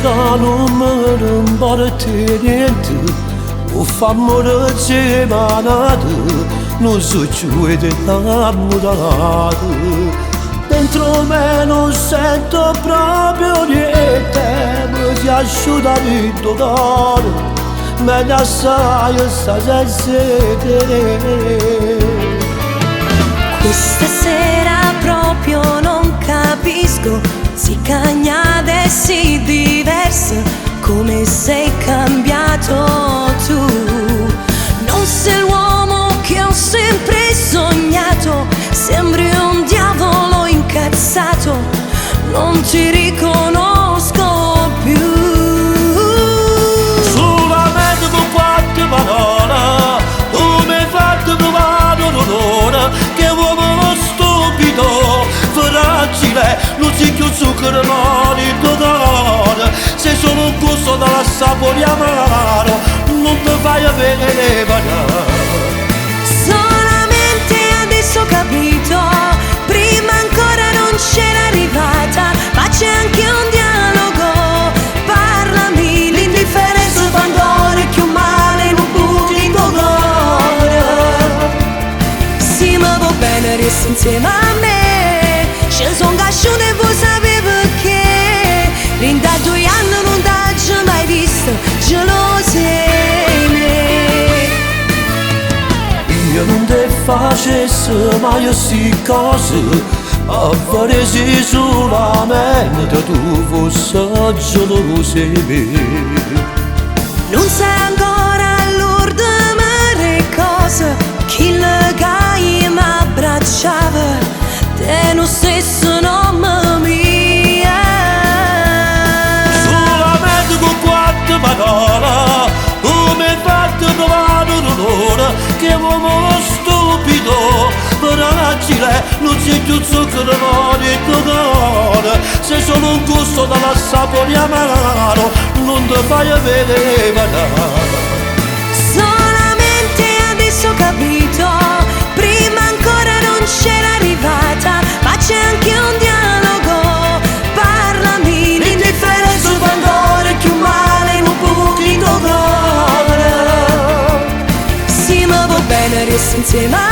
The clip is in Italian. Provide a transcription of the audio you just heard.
da non mi importa niente, o fammi semanate, non so più ed innamorato. Dentro me non sento proprio niente, mi si asciuga il dolore, meglio assai sta sede. Questa sera proprio non capisco, si cagnata e si diversa, come sei cambiato tu. Non sei l'uomo che ho sempre sognato, sembri un diavolo incazzato, non ti riconosco più. Solamente con quattro parole tu mi hai fatto provare l'onore, che uomo stupido, fragile, non si chiude zucchero il tuo cuore. Sei solo un gusto dalla sapore amaro, non ti fai avere Solamente adesso ho capito, prima ancora non c'era arrivata, ma c'è anche un dialogo. Parlami, l'indifferenza fa ancora più male, non buchi il tuo cuore. Sì, ma va bene, resti insieme a me, ci sono cresciuto e voi sapete perché. Rinda 2 anni non t'ho mai visto, gelosia. Io non te facesse mai queste cose, a faresi solamente tu fossi gelosa di me. Non sai ancora l'ordine cosa, chi le gai mi abbracciava, te lo stesso nome mia. Solamente con 4 parole tu mi hai fatto provare l'onore, che uomo stupido, fragile, non sei più zucchero nel tuo cuore. Sei solo un gusto dalla sapore amaro, non ti fai avere Solamente adesso ho capito, prima ancora non c'era arrivata, ma c'è anche un dialogo. Parlami, l'indifferenza fa ancora più male, non buchi il tuo cuore. Sì, ma va bene, resti insieme a